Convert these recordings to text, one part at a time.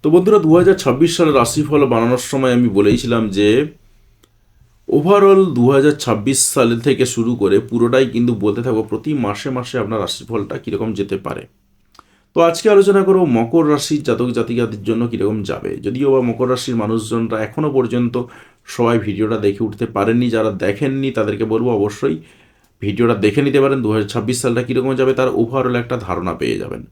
তো বন্ধুরা, 2026 সালের রাশিফল বানানোর সময় আমি বলেইছিলাম যে ওভারঅল 2026 সাল থেকে শুরু করে পুরোটাই কিন্তু বলতে থাকবো প্রতি মাসে মাসে আপনার রাশিফলটা কীরকম যেতে পারে। তো আজকে আলোচনা করব মকর রাশির জাতক জাতিকাদের জন্য কীরকম যাবে। যদিও বা মকর রাশির মানুষজনরা এখনও পর্যন্ত সবাই ভিডিওটা দেখে উঠতে পারেননি, যারা দেখেননি তাদেরকে বলবো অবশ্যই ভিডিওটা দেখে নিতে পারেন। 2026 সালটা কীরকম যাবে তার ওভারঅল একটা ধারণা পেয়ে যাবেন।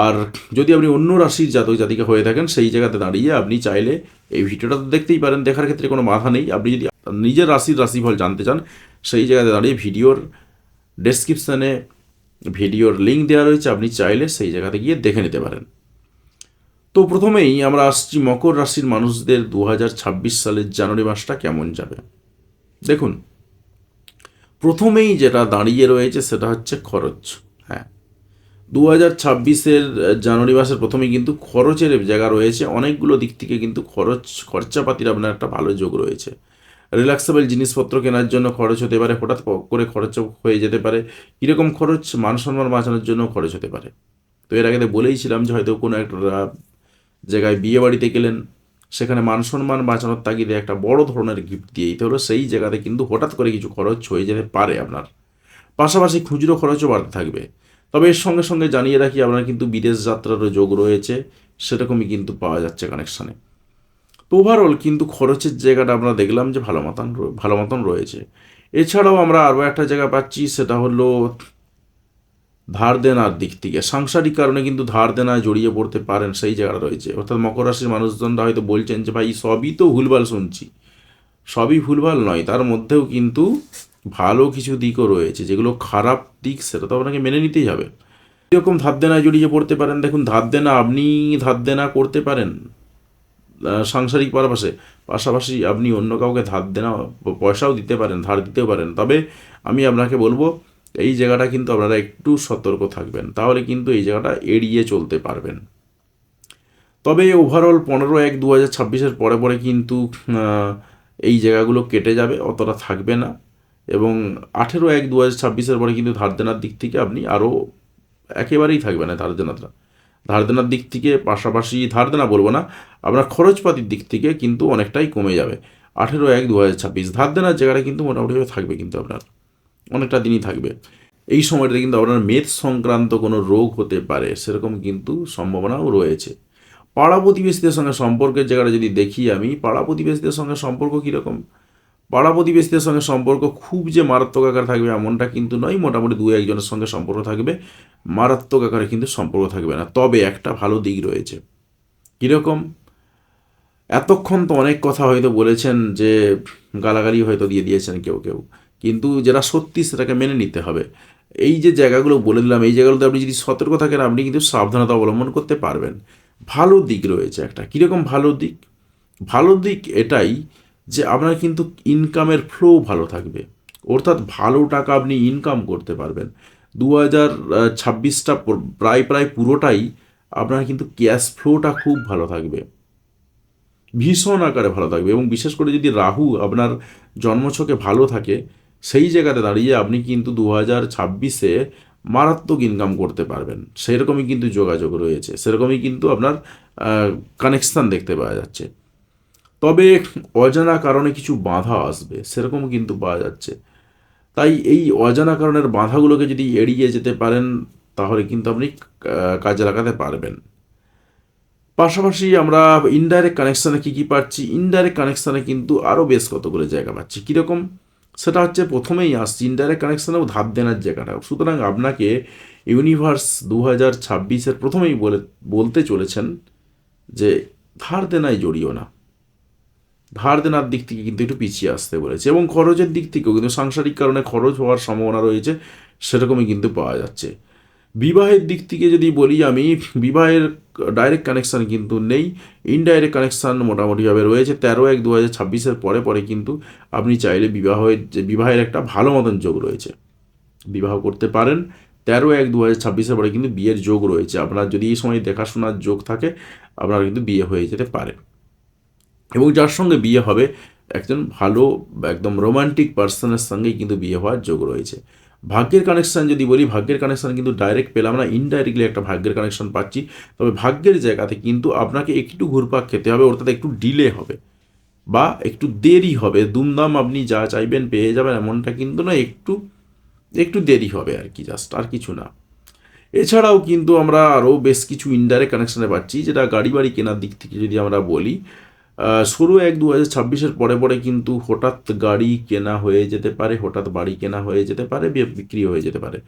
আর যদি আপনি অন্য রাশির জাতক জাতিকা হয়ে থাকেন, সেই জায়গাতে দাঁড়িয়ে আপনি চাইলে এই ভিডিওটা তো দেখতেই পারেন, দেখার ক্ষেত্রে কোনো বাধা নেই। আপনি যদি নিজের রাশির রাশিফল জানতে চান, সেই জায়গাতে দাঁড়িয়ে ভিডিওর ডেসক্রিপশানে ভিডিওর লিঙ্ক দেওয়া রয়েছে, আপনি চাইলে সেই জায়গাতে গিয়ে দেখে নিতে পারেন। তো প্রথমেই আমরা আসছি মকর রাশির মানুষদের 2026 সালের জানুয়ারি মাসটা কেমন যাবে। দেখুন, প্রথমেই যেটা দাঁড়িয়ে রয়েছে সেটা হচ্ছে খরচ। হ্যাঁ, 2026-এর জানুয়ারি মাসের প্রথমেই কিন্তু খরচের জায়গা রয়েছে। অনেকগুলো দিক থেকে কিন্তু খরচাপাতির আপনার একটা ভালো যোগ রয়েছে। রিল্যাক্সেবল জিনিসপত্র কেনার জন্য খরচ হতে পারে, হঠাৎ করে খরচ হয়ে যেতে পারে। কীরকম খরচ? মান সম্মান বাঁচানোর জন্য খরচ হতে পারে। তো এর আগে বলেইছিলাম যে হয়তো কোনো একটা জায়গায় বিয়ে বাড়িতে গেলেন, সেখানে মান সম্মান বাঁচানোর তাগিদে একটা বড় ধরনের গিফট দিয়ে দিতে হলো, সেই জায়গাতে কিন্তু হঠাৎ করে কিছু খরচ হয়ে যেতে পারে আপনার। পাশাপাশি খুচরো খরচও বাড়তে থাকবে। তবে এর সঙ্গে সঙ্গে জানিয়ে রাখি, আপনার কিন্তু বিদেশ যাত্রারও যোগ রয়েছে, সেরকমই কিন্তু পাওয়া যাচ্ছে কানেকশানে। তো ওভারঅল কিন্তু খরচের জায়গাটা আমরা দেখলাম যে ভালো মতন রয়েছে। এছাড়াও আমরা আরও একটা জায়গা পাচ্ছি, সেটা হলো ধার দেনার দিক থেকে। সাংসারিক কারণে কিন্তু ধার দেনায় জড়িয়ে পড়তে পারেন, সেই জায়গাটা রয়েছে। অর্থাৎ মকর রাশির মানুষজনরা হয়তো বলছেন যে ভাই সবই তো ভুলভাল শুনছি। সবই ভুলভাল নয়, তার মধ্যেও কিন্তু ভালো কিছু দিকও রয়েছে। যেগুলো খারাপ দিক সেটা তো আপনাকে মেনে নিতেই হবে। এরকম ধার দেনায় জড়িয়ে পড়তে পারেন। দেখুন, আপনি ধার দেনা করতে পারেন সাংসারিক পাশাপাশি আপনি অন্য কাউকে ধার দেনা পয়সাও দিতে পারেন, ধার দিতেও পারেন। তবে আমি আপনাকে বলবো এই জায়গাটা কিন্তু আপনারা একটু সতর্ক থাকবেন, তাহলে কিন্তু এই জায়গাটা এড়িয়ে চলতে পারবেন। তবে ওভারঅল 15/1/2026-এর পরে পরে কিন্তু এই জায়গাগুলো কেটে যাবে, অতটা থাকবে না। এবং 18/1/2026-এর পরে কিন্তু ধার দেনার দিক থেকে আপনি আরও একেবারেই থাকবে না ধার দেনার দিক থেকে। পাশাপাশি ধার দেনা বলবো না, আপনার খরচপাতির দিক থেকে কিন্তু অনেকটাই কমে যাবে। 18/1/2026 ধার দেনার জায়গাটা কিন্তু মোটামুটিভাবে থাকবে, কিন্তু আপনার অনেকটা দিনই থাকবে। এই সময়টাতে কিন্তু আপনার মেদ সংক্রান্ত কোনো রোগ হতে পারে, সেরকম কিন্তু সম্ভাবনাও রয়েছে। পাড়া প্রতিবেশীদের সঙ্গে সম্পর্কের জায়গাটা যদি দেখি আমি, পাড়া প্রতিবেশীদের সঙ্গে সম্পর্ক কীরকম? পাড়া প্রতিবেশীদের সঙ্গে সম্পর্ক খুব যে মারাত্মক আকার থাকবে এমনটা কিন্তু নয়। মোটামুটি 2-1 জনের সঙ্গে সম্পর্ক থাকবে, মারাত্মক আকারে কিন্তু সম্পর্ক থাকবে না। তবে একটা ভালো দিক রয়েছে। কীরকম? এতক্ষণ তো অনেক কথা হয়তো বলেছেন, যে গালাগালি হয়তো দিয়ে দিয়েছেন কেউ কেউ, কিন্তু যেটা সত্যি সেটাকে মেনে নিতে হবে। এই যে জায়গাগুলো বলে দিলাম, এই জায়গাগুলোতে আপনি যদি সতর্ক থাকেন, আপনি কিন্তু সাবধানতা অবলম্বন করতে পারবেন। ভালো দিক রয়েছে একটা। কীরকম ভালো দিক? ভালো দিক এটাই যে আপনার কিন্তু ইনকামের ফ্লো ভালো থাকবে, অর্থাৎ ভালো টাকা আপনি ইনকাম করতে পারবেন। 2026টা প্রায় পুরোটাই আপনার কিন্তু ক্যাশ ফ্লোটা খুব ভালো থাকবে, ভীষণ আকারে ভালো থাকবে। এবং বিশেষ করে যদি রাহু আপনার জন্মছকে ভালো থাকে, সেই জায়গাতে দাঁড়িয়ে আপনি কিন্তু 2026-এ মারাত্মক ইনকাম করতে পারবেন। সেরকমই কিন্তু যোগাযোগ রয়েছে, সেরকমই কিন্তু আপনার কানেকশান দেখতে পাওয়া যাচ্ছে। তবে অজানা কারণে কিছু বাধা আসবে, সেরকম কিন্তু পাওয়া যাচ্ছে। তাই এই অজানা কারণের বাধাগুলোকে যদি এড়িয়ে যেতে পারেন, তাহলে কিন্তু আপনি কাজে লাগাতে পারবেন। পাশাপাশি আমরা ইনডাইরেক্ট কানেকশানে কী পাচ্ছি? ইনডাইরেক্ট কানেকশানে কিন্তু আরও বেশ কতগুলো জায়গা পাচ্ছি। কীরকম? সেটা হচ্ছে, প্রথমেই আসছি ইনডাইরেক্ট কানেকশানেও ধার দেনার জায়গাটা। সুতরাং আপনাকে ইউনিভার্স 2026-এর প্রথমেই বলতে চলেছেন যে ধার দেনায় জড়িও না। ধার দেনার দিক থেকে কিন্তু একটু পিছিয়ে আসতে বলেছে। এবং খরচের দিক থেকেও কিন্তু সাংসারিক কারণে খরচ হওয়ার সম্ভাবনা রয়েছে, সেরকমই কিন্তু পাওয়া যাচ্ছে। বিবাহের দিক থেকে যদি বলি আমি, বিবাহের ডাইরেক্ট কানেকশান কিন্তু নেই, ইনডাইরেক্ট কানেকশান মোটামুটিভাবে রয়েছে। 13/1/2026-এর পরে পরে কিন্তু আপনি চাইলে বিবাহের একটা ভালো মতন যোগ রয়েছে, বিবাহ করতে পারেন। 13/1/2026-এর পরে কিন্তু বিয়ের যোগ রয়েছে। আপনার যদি এই সময় দেখাশোনার যোগ থাকে, আপনার কিন্তু বিয়ে হয়ে যেতে পারে। এবং যার সঙ্গে বিয়ে হবে, একজন ভালো একদম রোমান্টিক পার্সনের সঙ্গেই কিন্তু বিয়ে হওয়ার যোগ রয়েছে। ভাগ্যের কানেকশান যদি বলি, ভাগ্যের কানেকশান কিন্তু ডাইরেক্ট পেলাম না, ইনডাইরেক্টলি একটা ভাগ্যের কানেকশান পাচ্ছি। তবে ভাগ্যের জায়গাতে কিন্তু আপনাকে একটু ঘুরপাক খেতে হবে, অর্থাৎ একটু ডিলে হবে বা একটু দেরি হবে। দুমদাম আপনি যা চাইবেন পেয়ে যাবেন এমনটা কিন্তু না, একটু একটু দেরি হবে আর কি, জাস্ট, আর কিছু না। এছাড়াও কিন্তু আমরা আরও বেশ কিছু ইনডাইরেক্ট কানেকশানে পাচ্ছি, যেটা গাড়ি বাড়ি কেনার দিক থেকে যদি আমরা বলি, 16/1/2026 পরে পরে কিন্তু হঠাৎ গাড়ি কেনা হয়ে যেতে পারে, হঠাৎ বাড়ি কেনা হয়ে যেতে পারে, বিক্রি হয়ে যেতে পারে।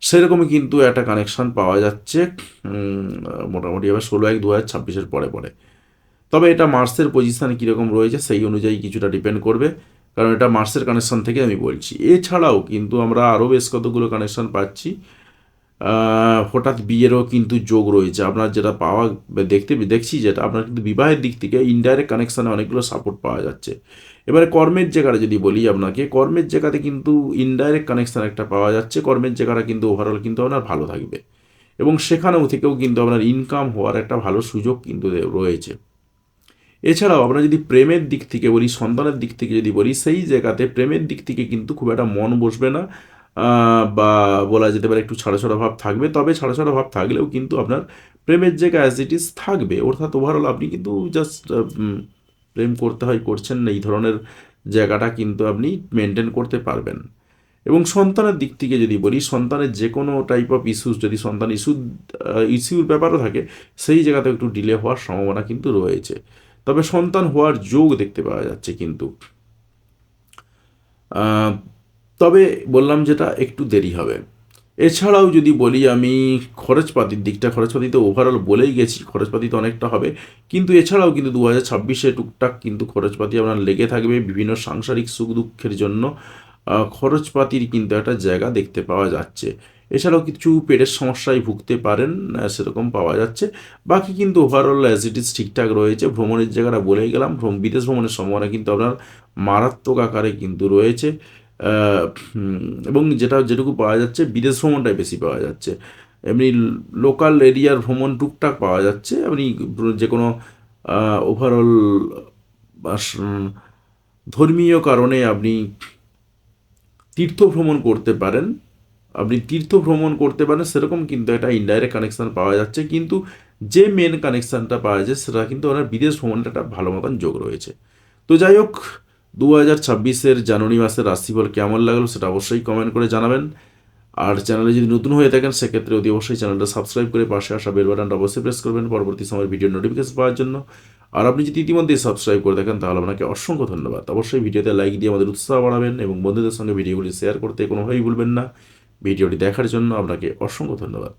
সেরকমই কিন্তু একটা কানেকশান পাওয়া যাচ্ছে মোটামুটি এবার 16/1/2026 পরে পরে। তবে এটা মার্সের পজিশান কীরকম রয়েছে সেই অনুযায়ী কিছুটা ডিপেন্ড করবে, কারণ এটা মার্সের কানেকশান থেকে আমি বলছি। এছাড়াও কিন্তু আমরা আরও বেশ কতগুলো কানেকশান পাচ্ছি। হঠাৎ বিয়েরও কিন্তু যোগ রয়েছে, আপনার যেটা পাওয়া দেখছি যেটা আপনার কিন্তু বিবাহের দিক থেকে ইনডাইরেক্ট কানেকশানে অনেকগুলো সাপোর্ট পাওয়া যাচ্ছে। এবারে কর্মের জায়গাটা যদি বলি আপনাকে, কর্মের জায়গাতে কিন্তু ইনডাইরেক্ট কানেকশান একটা পাওয়া যাচ্ছে। কর্মের জায়গাটা কিন্তু ওভারঅল কিন্তু আপনার ভালো থাকবে এবং সেখানেও থেকেও কিন্তু আপনার ইনকাম হওয়ার একটা ভালো সুযোগ কিন্তু রয়েছে। এছাড়াও আমরা যদি প্রেমের দিক থেকে বলি, সন্তানের দিক থেকে যদি বলি, সেই জায়গাতে প্রেমের দিক থেকে কিন্তু খুব একটা মন বসবে না, বা বলা যেতে পারে একটু ছাড়া ছাড়া ভাব থাকবে। তবে ছাড়া ছাড়া ভাব থাকলেও কিন্তু আপনার প্রেমের জায়গা অ্যাজ ইট ইজ থাকবে, অর্থাৎ ওভারঅল আপনি কিন্তু জাস্ট প্রেম করতে হয় করছেন না, এই ধরনের জায়গাটা কিন্তু আপনি মেনটেন করতে পারবেন। এবং সন্তানের দিক থেকে যদি বলি, সন্তানের যে কোনো টাইপ অফ ইস্যুস, যদি সন্তান ইস্যুর ব্যাপারও থাকে, সেই জায়গাতে একটু ডিলে হওয়ার সম্ভাবনা কিন্তু রয়েছে। তবে সন্তান হওয়ার যোগ দেখতে পাওয়া যাচ্ছে কিন্তু, তবে বললাম যেটা একটু দেরি হবে। এছাড়াও যদি বলি আমি খরচপাতির দিকটা, খরচপাতি তো ওভারঅল বলেই গেছি, খরচপাতি তো অনেকটা হবে। কিন্তু এছাড়াও কিন্তু 2026 টুকটাক কিন্তু খরচপাতি আপনার লেগে থাকবে বিভিন্ন সাংসারিক সুখ দুঃখের জন্য। খরচপাতির কিন্তু একটা জায়গা দেখতে পাওয়া যাচ্ছে। এছাড়াও কিছু পেটের সমস্যায় ভুগতে পারেন, সেরকম পাওয়া যাচ্ছে। বাকি কিন্তু ওভারঅল অ্যাজ ইট ইজ ঠিকঠাক রয়েছে। ভ্রমণের জায়গাটা বলেই গেলাম, বিদেশ ভ্রমণের সম্ভাবনা কিন্তু আপনার মারাত্মক আকারে কিন্তু রয়েছে। এবং যেটুকু পাওয়া যাচ্ছে, বিদেশ ভ্রমণটাই বেশি পাওয়া যাচ্ছে। এমনি লোকাল এরিয়ার ভ্রমণ টুকটাক পাওয়া যাচ্ছে। আপনি যে কোনো ওভারঅল ধর্মীয় কারণে আপনি তীর্থ ভ্রমণ করতে পারেন, সেরকম কিন্তু একটা ইনডাইরেক্ট কানেকশান পাওয়া যাচ্ছে। কিন্তু যে মেন কানেকশানটা পাওয়া যায় সেটা কিন্তু ওনার বিদেশ ভ্রমণটা একটা ভালো মতন যোগ রয়েছে। তো যাই হোক, 2026 জানুয়ারি মাসের রাশিফল কেমন লাগলো সেটা অবশ্যই কমেন্ট করে জানাবেন। আর চ্যানেলে যদি নতুন হয়ে থাকেন সেক্ষেত্রে অতি অবশ্যই চ্যানেলটা সাবস্ক্রাইব করে পাশে আসা বেল বাটনটা অবশ্যই প্রেস করবেন পরবর্তী সময়ের ভিডিও নোটিফিকেশন পাওয়ার জন্য। আর আপনি যদি ইতিমধ্যে সাবস্ক্রাইব করে থাকেন তাহলে আপনাকে অসংখ্য ধন্যবাদ। অবশ্যই ভিডিওতে লাইক দিয়ে আমাদের উৎসাহ বাড়াবেন এবং বন্ধুদের সঙ্গে ভিডিওগুলি শেয়ার করতে কোনোভাবেই ভুলবেন না। ভিডিওটি দেখার জন্য আপনাকে অসংখ্য ধন্যবাদ।